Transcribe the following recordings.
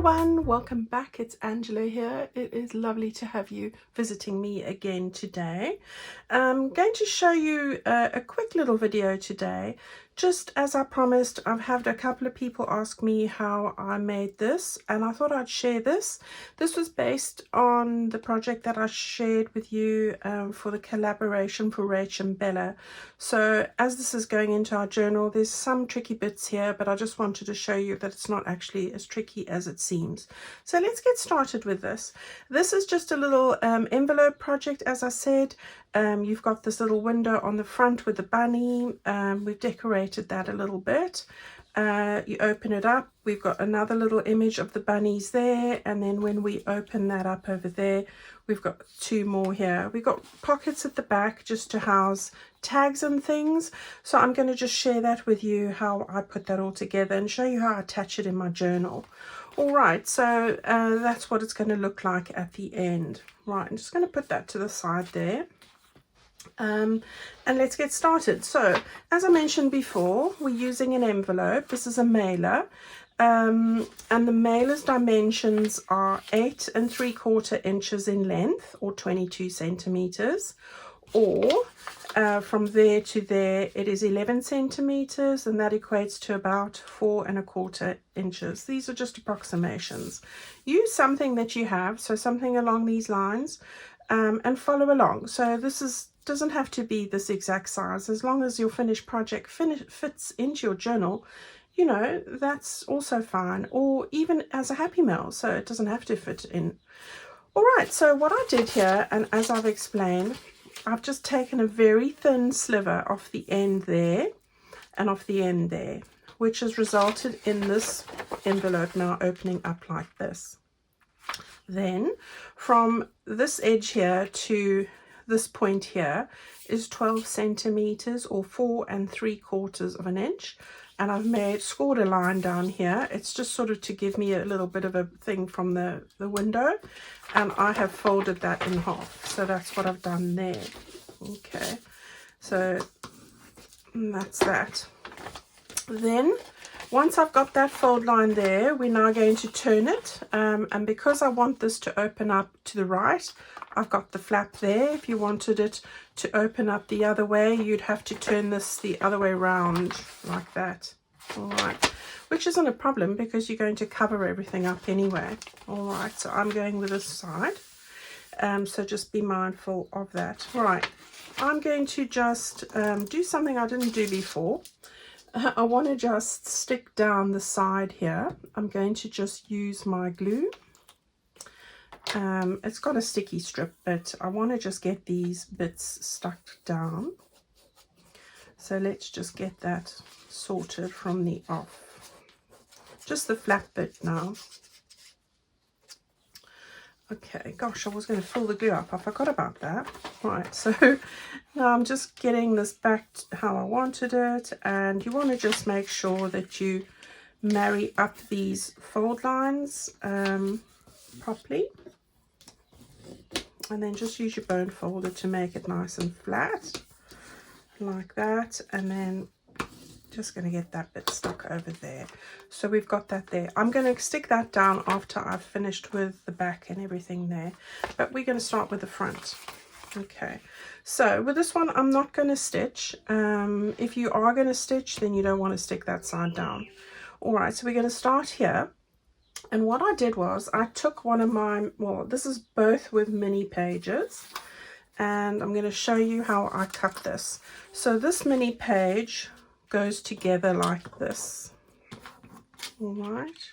everyone, welcome back. It's Angela here. It is lovely to have you visiting me again today. I'm going to show you a quick little video today. Just as I promised, I've had a couple of people ask me how I made this, and I thought I'd share this. This was based on the project that I shared with you for the collaboration for Rach and Bella. So as this is going into our journal, there's some tricky bits here, but I just wanted to show you that it's not actually as tricky as it seems. So let's get started with this. This is just a little envelope project, as I said. You've got this little window on the front with the bunny. We've decorated that a little bit. You open it up, we've got another little image of the bunnies there, and then when we open that up over there, we've got two more here. We've got pockets at the back just to house tags and things. So I'm going to just share that with you, how I put that all together, and show you how I attach it in my journal. Alright, so that's what it's going to look like at the end. Right, I'm just going to put that to the side there. And let's get started. So as I mentioned before, we're using an envelope. This is a mailer, and the mailer's dimensions are 8 3/4 inches in length, or 22 centimeters, or from there to there it is 11 centimeters, and that equates to about 4 1/4 inches. These are just approximations. Use something that you have, so something along these lines, and follow along. So this doesn't have to be this exact size. As long as your finished project fits into your journal, you know, that's also fine, or even as a happy mail, so it doesn't have to fit in. All right, so what I did here, and as I've explained, I've just taken a very thin sliver off the end there and off the end there, which has resulted in this envelope now opening up like this. Then from this edge here to this point here is 12 centimeters, or 4 3/4 inch, and I've scored a line down here. It's just sort of to give me a little bit of a thing from the window, and I have folded that in half. So that's what I've done there. Okay, so that's that. Then once I've got that fold line there, we're now going to turn it, and because I want this to open up to the right, I've got the flap there. If you wanted it to open up the other way, you'd have to turn this the other way around like that. All right, which isn't a problem because you're going to cover everything up anyway. All right, so I'm going with this side, so just be mindful of that. Right, I'm going to just do something I didn't do before. I want to just stick down the side here. I'm going to just use my glue. It's got a sticky strip, but I want to just get these bits stuck down. So let's just get that sorted from the off. Just the flat bit now. Okay, gosh, I was going to fill the glue up. I forgot about that. Right, so now I'm just getting this back how I wanted it, and you want to just make sure that you marry up these fold lines properly. And then just use your bone folder to make it nice and flat like that, and then just going to get that bit stuck over there. So we've got that there. I'm going to stick that down after I've finished with the back and everything there, but we're going to start with the front. Okay, so with this one I'm not going to stitch. If you are going to stitch, then you don't want to stick that side down. All right, so we're going to start here. And what I did was I took one of my, well, this is both with mini pages, and I'm going to show you how I cut this. So this mini page goes together like this. All right,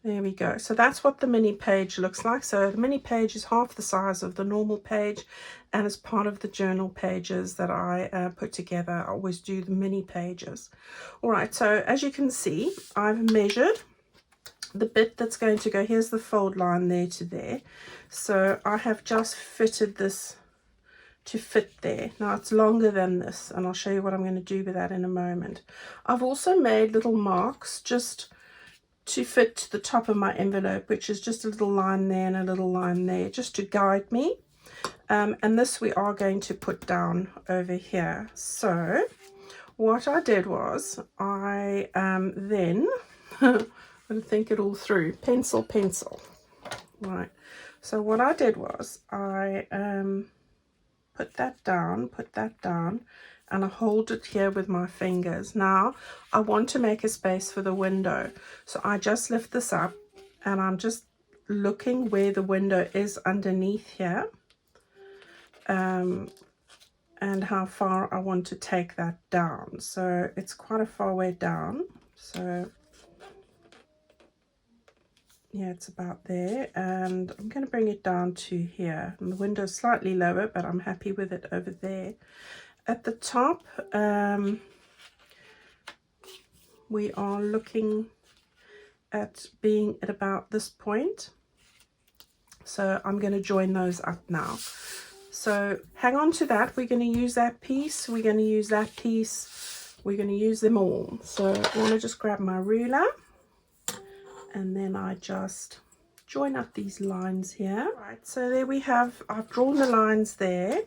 there we go. So that's what the mini page looks like. So the mini page is half the size of the normal page, and as part of the journal pages that I put together, I always do the mini pages. All right, so as you can see, I've measured the bit that's going to go, here's the fold line there to there. So I have just fitted this to fit there. Now it's longer than this, and I'll show you what I'm going to do with that in a moment. I've also made little marks just to fit to the top of my envelope, which is just a little line there and a little line there, just to guide me. And this we are going to put down over here. So what I did was I then Got to think it all through. Pencil, pencil. Right. So what I did was I put that down, and I hold it here with my fingers. Now I want to make a space for the window, so I just lift this up and I'm just looking where the window is underneath here, and how far I want to take that down. So it's quite a far way down, so yeah, it's about there, and I'm going to bring it down to here, and the window's slightly lower, but I'm happy with it over there. At the top, we are looking at being at about this point, so I'm going to join those up now. So hang on to that. We're going to use that piece, we're going to use that piece, we're going to use them all. So I want to just grab my ruler, and then I just join up these lines here. Right, so there we have, I've drawn the lines there,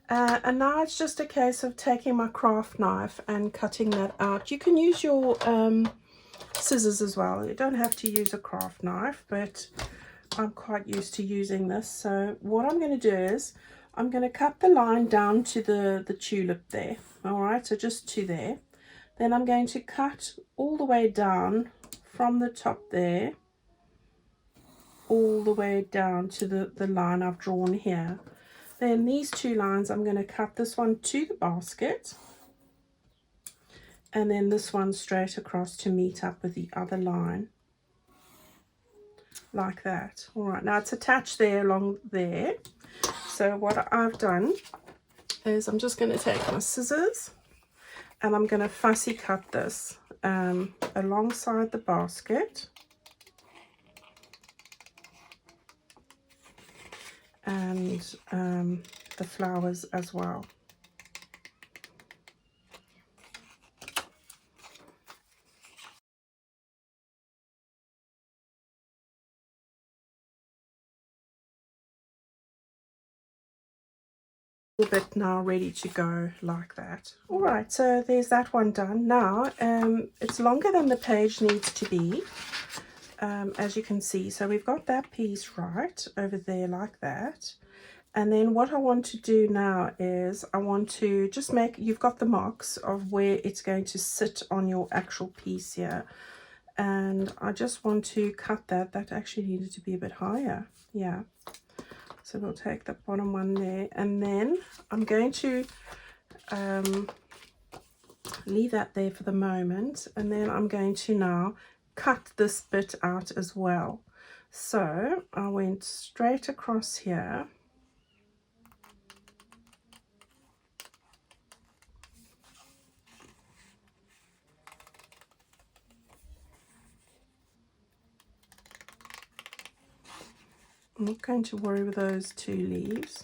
and now it's just a case of taking my craft knife and cutting that out. You can use your scissors as well. You don't have to use a craft knife, but I'm quite used to using this. So what I'm going to do is I'm going to cut the line down to the tulip there. All right, so just to there. Then I'm going to cut all the way down from the top there, all the way down to the line I've drawn here. Then these two lines, I'm going to cut this one to the basket, and then this one straight across to meet up with the other line, like that. All right, now it's attached there along there. So what I've done is I'm just going to take my scissors and I'm going to fussy cut this alongside the basket, and the flowers as well. A little bit now ready to go like that. All right, so there's that one done. Now it's longer than the page needs to be, as you can see. So we've got that piece right over there like that. And then what I want to do now is I want to just make, you've got the marks of where it's going to sit on your actual piece here, and I just want to cut that. That actually needed to be a bit higher, yeah. So we'll take the bottom one there, and then I'm going to leave that there for the moment, and then I'm going to now cut this bit out as well. So I went straight across here, I'm not going to worry with those two leaves.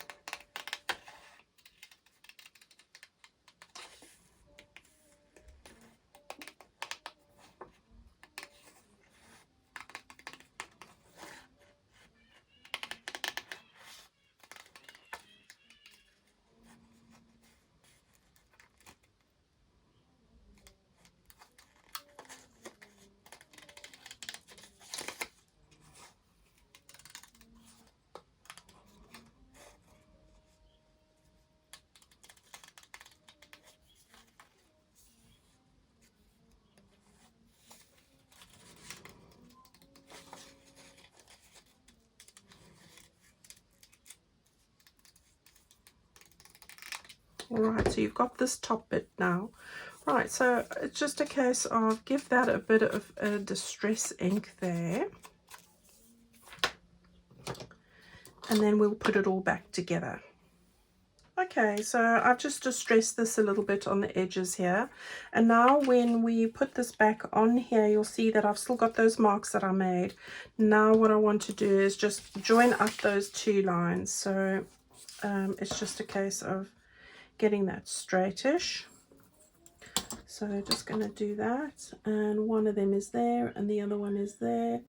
All right, so you've got this top bit now. Right, so it's just a case of give that a bit of a distress ink there, and then we'll put it all back together. Okay, so I've just distressed this a little bit on the edges here, and now when we put this back on here, you'll see that I've still got those marks that I made. Now what I want to do is just join up those two lines. So it's just a case of getting that straightish. So just going to do that, and one of them is there and the other one is there,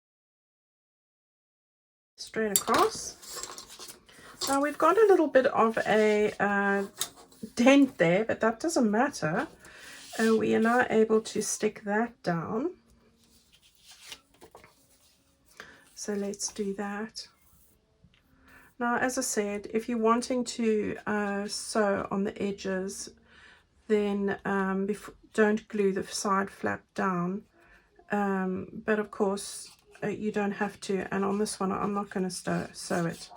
straight across. Now we've got a little bit of a dent there, but that doesn't matter. We are now able to stick that down. So let's do that. Now, as I said, if you're wanting to sew on the edges, then don't glue the side flap down. But of course, you don't have to. And on this one, I'm not going to sew it.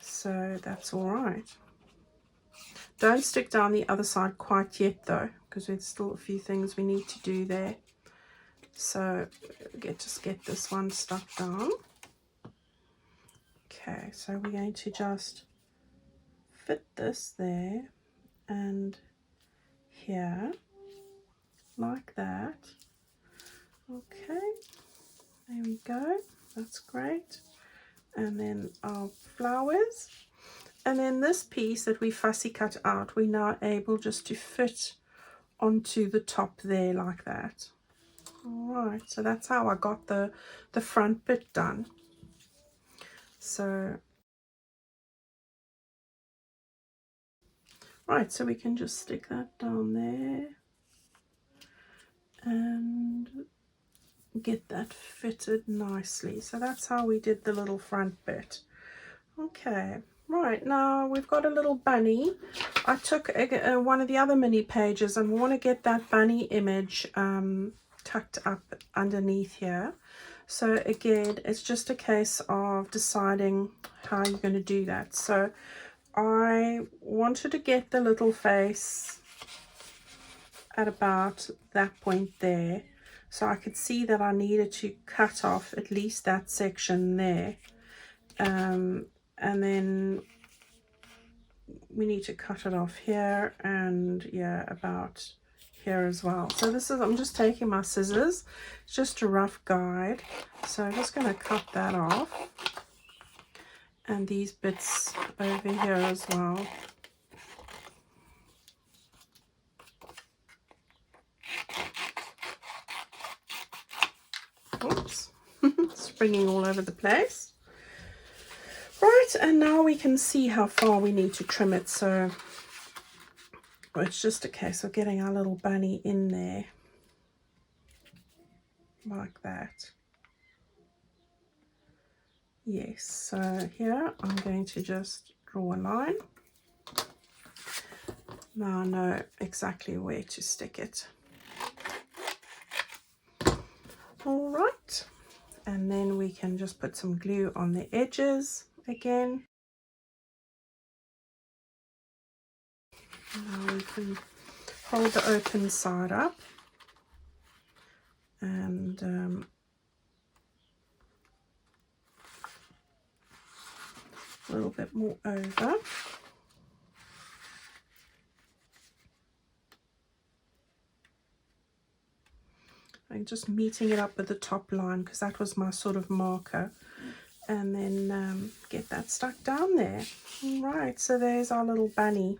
So that's all right. Don't stick down the other side quite yet, though, because there's still a few things we need to do there. So just get this one stuck down. Okay, so we're going to just fit this there and here, like that. Okay, there we go. That's great. And then our flowers. And then this piece that we fussy cut out, we're now able just to fit onto the top there like that. All right, so that's how I got the front bit done. So, right, so we can just stick that down there and get that fitted nicely. So that's how we did the little front bit. Okay, right, now we've got a little bunny. I took one of the other mini pages and we want to get that bunny image tucked up underneath here. So again, it's just a case of deciding how you're going to do that. So I wanted to get the little face at about that point there, so I could see that I needed to cut off at least that section there, and then we need to cut it off here and yeah, about here as well. So this is, I'm just taking my scissors, it's just a rough guide, so I'm just going to cut that off, and these bits over here as well. Oops, springing all over the place. Right, and now we can see how far we need to trim it. So it's just a case of getting our little bunny in there like that. Yes, so here I'm going to just draw a line. Now I know exactly where to stick it. All right, and then we can just put some glue on the edges again. Now we can hold the open side up and a little bit more over. I'm just meeting it up with the top line because that was my sort of marker, and then get that stuck down there. All right, so there's our little bunny.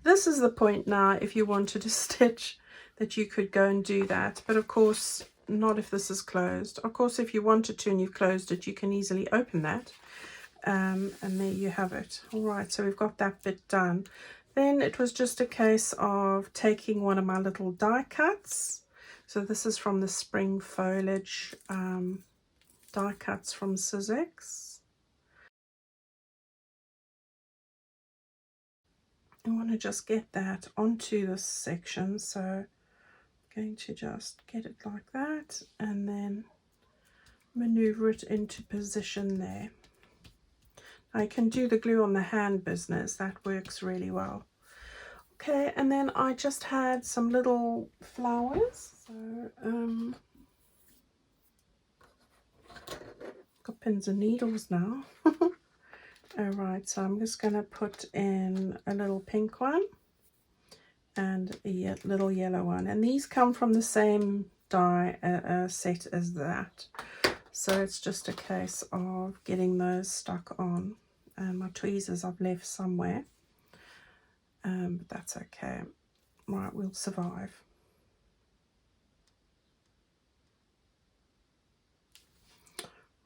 This is the point now, if you wanted to stitch, that you could go and do that, but of course not if this is closed. Of course, if you wanted to and you've closed it, you can easily open that, and there you have it. All right, so we've got that bit done. Then it was just a case of taking one of my little die cuts. So this is from the spring foliage die cuts from Sizzix. I want to just get that onto this section, so I'm going to just get it like that and then maneuver it into position there. I can do the glue on the hand business, that works really well. Okay, and then I just had some little flowers, so got pins and needles now. Alright, so I'm just going to put in a little pink one and a little yellow one, and these come from the same die set as that, so it's just a case of getting those stuck on. And my tweezers I've left somewhere, but that's okay. Right, we'll survive.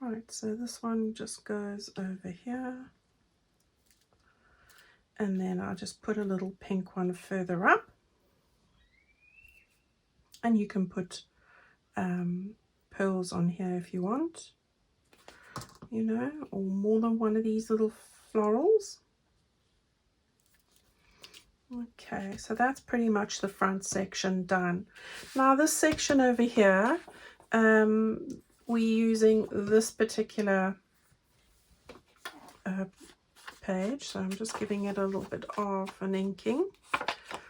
Right, so this one just goes over here, and then I'll just put a little pink one further up, and you can put pearls on here if you want, you know, or more than one of these little florals. Okay, so that's pretty much the front section done. Now this section over here, we're using this particular page, so I'm just giving it a little bit of an inking.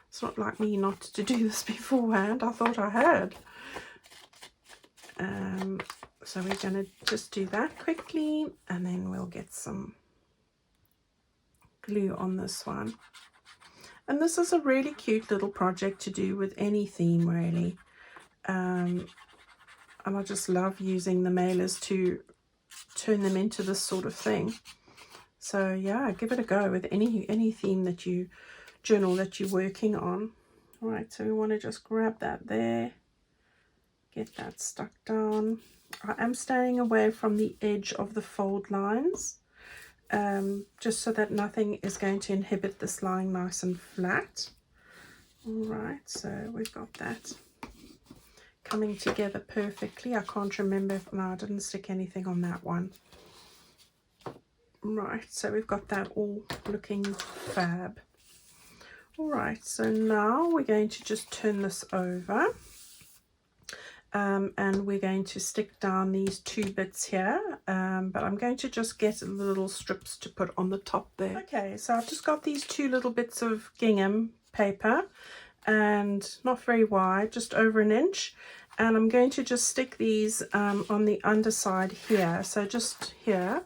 It's not like me not to do this beforehand. I thought I had. So we're going to just do that quickly, and then we'll get some glue on this one. And this is a really cute little project to do with any theme, really. And I just love using the mailers to turn them into this sort of thing. So yeah, give it a go with any theme that you journal that you're working on. All right, so we want to just grab that there, get that stuck down. I am staying away from the edge of the fold lines, just so that nothing is going to inhibit this lying nice and flat. All right, so we've got that coming together perfectly. I can't remember if, no, I didn't stick anything on that one. Right, so we've got that all looking fab. All right, so now we're going to just turn this over, and we're going to stick down these two bits here, but I'm going to just get the little strips to put on the top there. Okay, so I've just got these two little bits of gingham paper, and not very wide, just over an inch, and I'm going to just stick these on the underside here, so just here,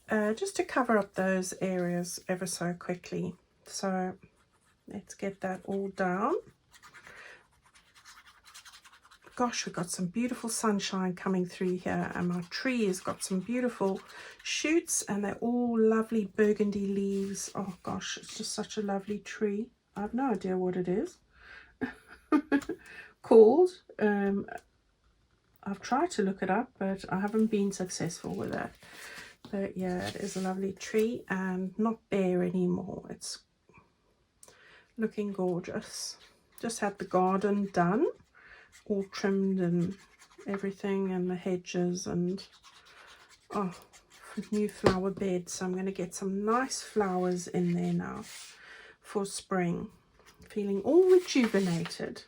just to cover up those areas ever so quickly. So let's get that all down. Gosh, we've got some beautiful sunshine coming through here, and my tree has got some beautiful shoots, and they're all lovely burgundy leaves. Oh gosh, it's just such a lovely tree. I have no idea what it is called. I've tried to look it up, but I haven't been successful with that. But yeah, it is a lovely tree and not bare anymore. It's looking gorgeous. Just had the garden done, all trimmed and everything, and the hedges, and oh, new flower beds. So I'm going to get some nice flowers in there now for spring. Feeling all rejuvenated.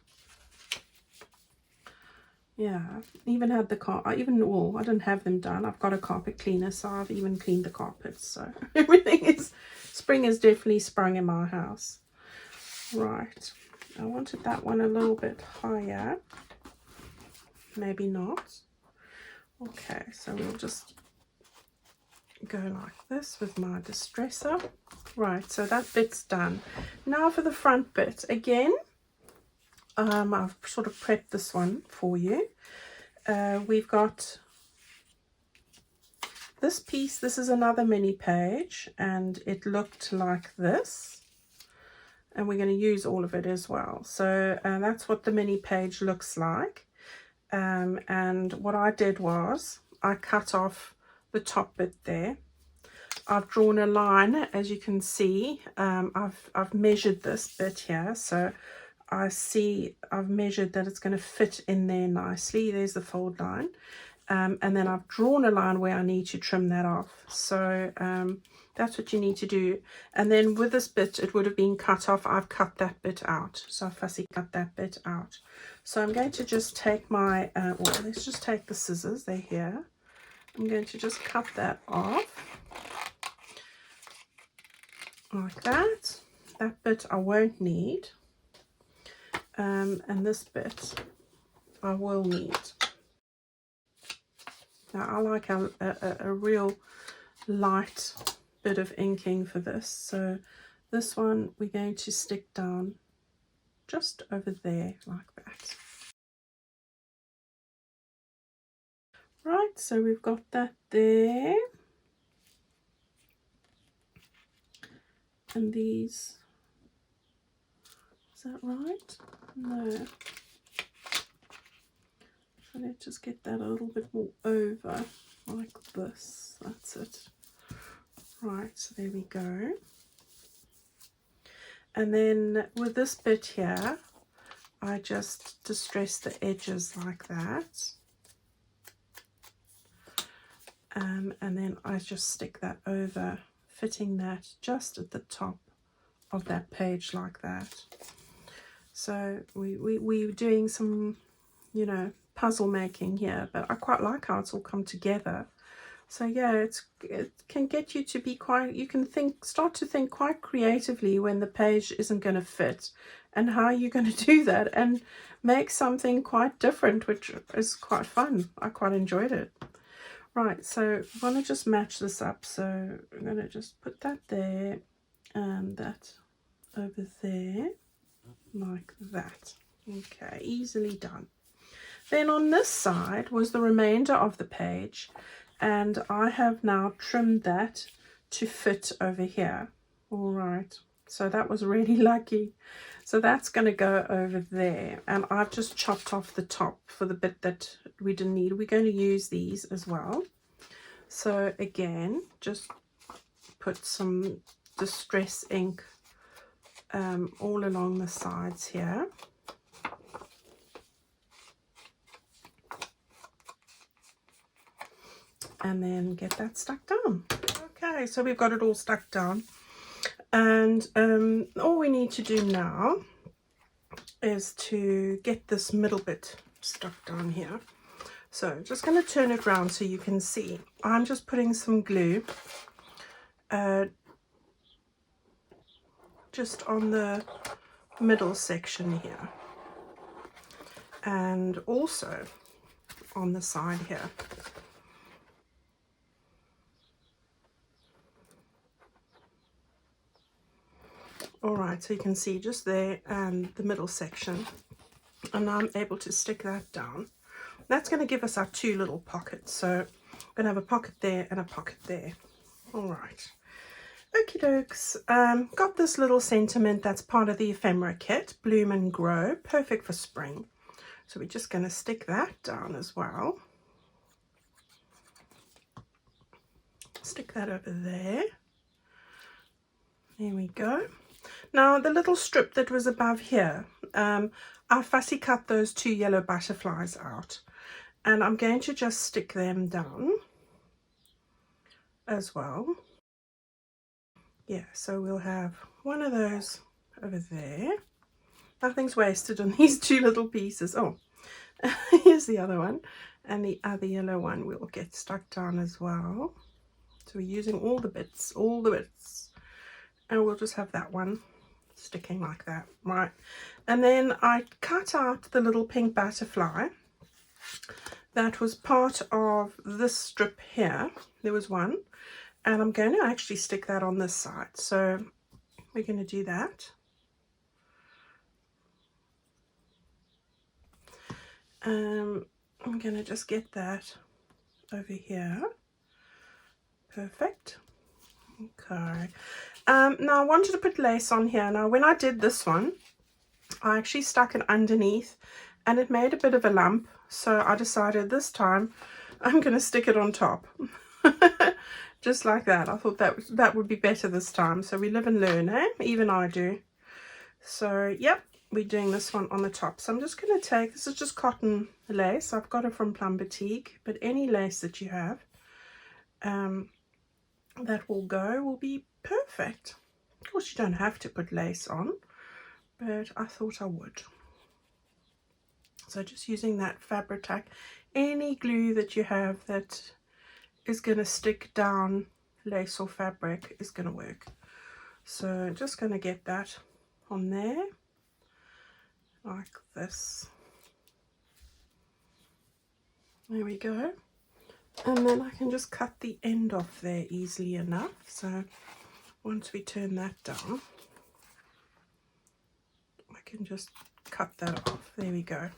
Yeah, I've even had the I didn't have them done. I've got a carpet cleaner, so I've even cleaned the carpets. So everything is, spring has definitely sprung in my house. Right, I wanted that one a little bit higher. Maybe not. Okay, so we'll just go like this with my distresser. Right, so that bit's done. Now for the front bit. Again, I've sort of prepped this one for you. We've got this piece. This is another mini page, and it looked like this, and we're going to use all of it as well. So that's what the mini page looks like. And what I did was I cut off the top bit there. I've drawn a line, as you can see. I've measured this bit here, so I see I've measured that it's going to fit in there nicely. There's the fold line, and then I've drawn a line where I need to trim that off. So that's what you need to do. And then with this bit, it would have been cut off. I've cut that bit out, so I fussy cut that bit out. So I'm going to just take my well, let's just take the scissors, they're here. I'm going to just cut that off like that. That bit I won't need. And this bit I will need. Now I like a real light bit of inking for this, so this one we're going to stick down just over there like that. Right, so we've got that there, and these, is that right? No. So let's just get that a little bit more over, like this. That's it. Right, so there we go. And then with this bit here, I just distress the edges like that. and then I just stick that over, fitting that just at the top of that page like that. So we're doing some, you know, puzzle making here, but I quite like how it's all come together. So yeah, it can get you to be quite, you can start to think quite creatively when the page isn't going to fit, and how you're going to do that and make something quite different, which is quite fun. I quite enjoyed it. Right, so I want to just match this up, so I'm going to just put that there and that over there like that. Okay, easily done. Then on this side was the remainder of the page, and I have now trimmed that to fit over here. All right, so that was really lucky. So that's going to go over there, and I've just chopped off the top for the bit that we didn't need. We're going to use these as well. So again, just put some distress ink all along the sides here. And then get that stuck down. Okay, so we've got it all stuck down, and all we need to do now is to get this middle bit stuck down here. So just going to turn it around so you can see. I'm just putting some glue just on the middle section here, and also on the side here. Alright, so you can see just there and the middle section, and now I'm able to stick that down. That's going to give us our two little pockets, so I'm going to have a pocket there and a pocket there. Alright, okie dokes. Got this little sentiment that's part of the ephemera kit, Bloom and Grow, perfect for spring. So we're just going to stick that down as well. Stick that over there. There we go. Now the little strip that was above here, I fussy cut those two yellow butterflies out, and I'm going to just stick them down as well. Yeah, so we'll have one of those over there. Nothing's wasted on these two little pieces. Oh, here's the other one, and the other yellow one will get stuck down as well. So we're using all the bits, and we'll just have that one sticking like that. Right, and then I cut out the little pink butterfly that was part of this strip here. There was one, and I'm going to actually stick that on this side. So we're going to do that. I'm going to just get that over here. Perfect. Okay. Now I wanted to put lace on here. Now when I did this one, I actually stuck it underneath and it made a bit of a lump, so I decided this time I'm going to stick it on top. Just like that. I thought that would be better this time. So we live and learn, eh? Even I do. So yep, we're doing this one on the top. So I'm just going to take, this is just cotton lace. I've got it from Plum Boutique, but any lace that you have that will be perfect. Of course, you don't have to put lace on, but I thought I would. So just using that Fabri-Tac, any glue that you have that is going to stick down lace or fabric is going to work. So just going to get that on there like this. There we go. And then I can just cut the end off there easily enough. So once we turn that down, I can just cut that off. There we go.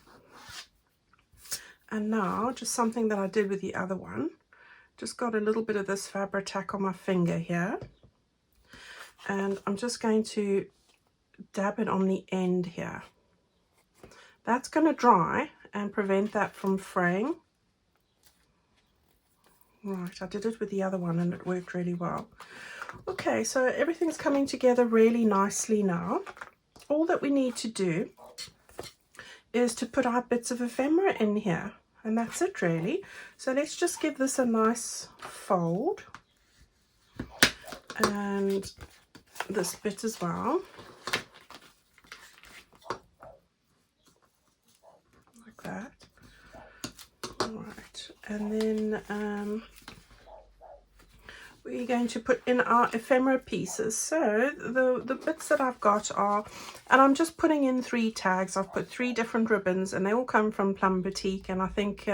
And now just something that I did with the other one, just got a little bit of this Fabri-Tac on my finger here, and I'm just going to dab it on the end here. That's going to dry and prevent that from fraying. Right, I did it with the other one and it worked really well. Okay, so everything's coming together really nicely now. All that we need to do is to put our bits of ephemera in here. And that's it really. So let's just give this a nice fold, and this bit as well, like that. All right, and then we're going to put in our ephemera pieces. So the bits that I've got are, and I'm just putting in 3 tags. I've put 3 different ribbons, and they all come from Plum Boutique, and I think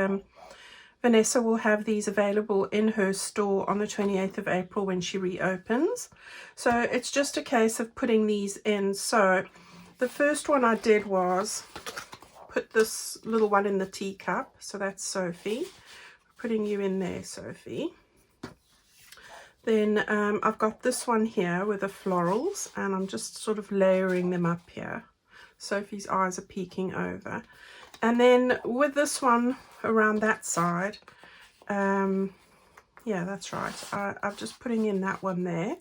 Vanessa will have these available in her store on the 28th of April when she reopens. So it's just a case of putting these in. So the first one I did was put this little one in the teacup. So that's Sophie. Putting you in there, Sophie. Then I've got this one here with the florals, and I'm just sort of layering them up here. Sophie's eyes are peeking over. And then with this one around that side, yeah, that's right. I'm just putting in that one there.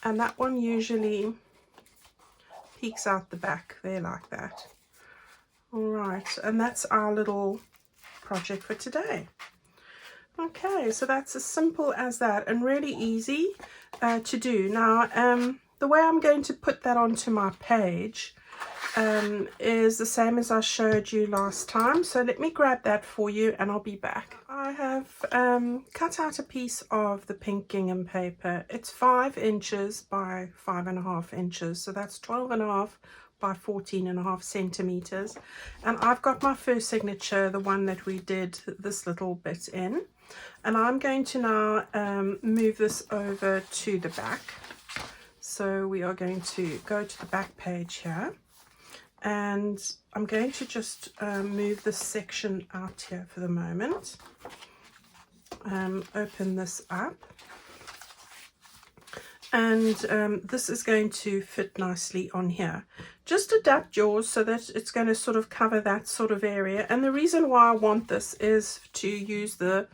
And that one usually peeks out the back there like that. All right, and that's our little project for today. Okay, so that's as simple as that, and really easy to do. Now, the way I'm going to put that onto my page is the same as I showed you last time. So let me grab that for you and I'll be back. I have cut out a piece of the pink gingham paper. It's 5 inches by 5.5 inches. So that's 12.5 by 14.5 centimeters. And I've got my first signature, the one that we did this little bit in. And I'm going to now move this over to the back. So we are going to go to the back page here. And I'm going to just move this section out here for the moment. Open this up. And this is going to fit nicely on here. Just adapt yours so that it's going to sort of cover that sort of area. And the reason why I want this is to use the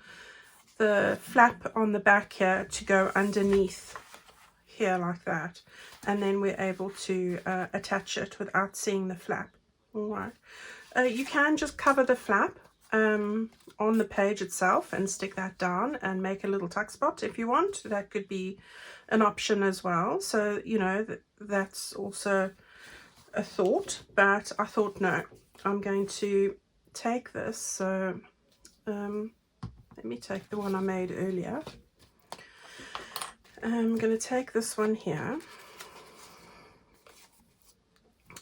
flap on the back here to go underneath here like that, and then we're able to attach it without seeing the flap. All right, you can just cover the flap on the page itself and stick that down and make a little tuck spot if you want. That could be an option as well. So you know that's also a thought, but I thought no, I'm going to take this. So let me take the one I made earlier. I'm going to take this one here.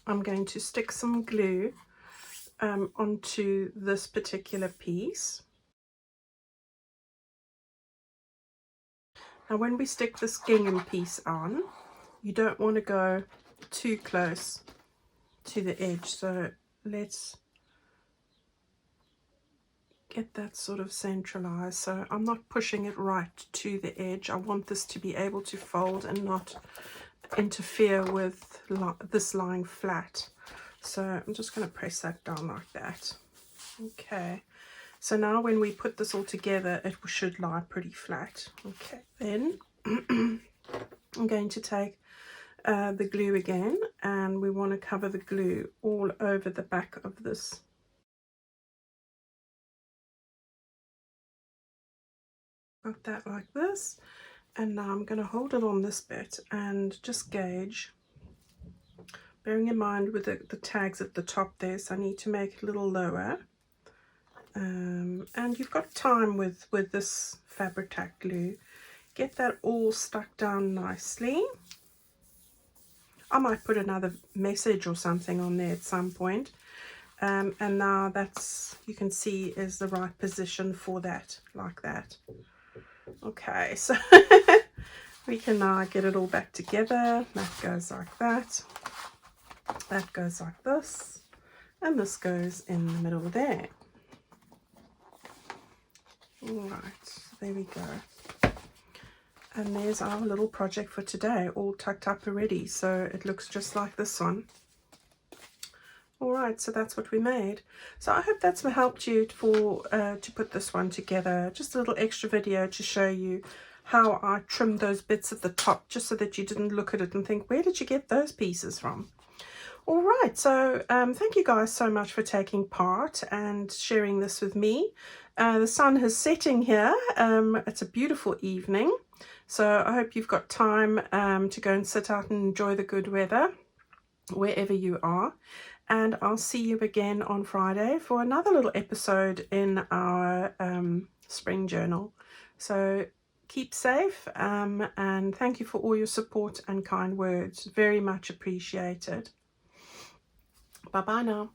I'm going to stick some glue onto this particular piece. Now when we stick this gingham piece on, you don't want to go too close to the edge. So let's get that sort of centralized. So I'm not pushing it right to the edge. I want this to be able to fold and not interfere with this lying flat. So I'm just going to press that down like that. Okay, so now when we put this all together, it should lie pretty flat. Okay, then I'm going to take the glue again, and we want to cover the glue all over the back of this. Got that like this, and now I'm going to hold it on this bit and just gauge, bearing in mind with the tags at the top there, so I need to make it a little lower. And you've got time with this Fabri-Tac glue. Get that all stuck down nicely. I might put another message or something on there at some point. And now that's, you can see, is the right position for that, like that. Okay, so we can now get it all back together. That goes like that. That goes like this. And this goes in the middle there. All right, there we go. And there's our little project for today, all tucked up already. So it looks just like this one. All right, so that's what we made. So I hope that's helped you to put this one together. Just a little extra video to show you how I trimmed those bits at the top, just so that you didn't look at it and think, where did you get those pieces from? All right, so thank you guys so much for taking part and sharing this with me. The sun is setting here. It's a beautiful evening, so I hope you've got time to go and sit out and enjoy the good weather wherever you are. And I'll see you again on Friday for another little episode in our spring journal. So keep safe, and thank you for all your support and kind words. Very much appreciated. Bye bye now.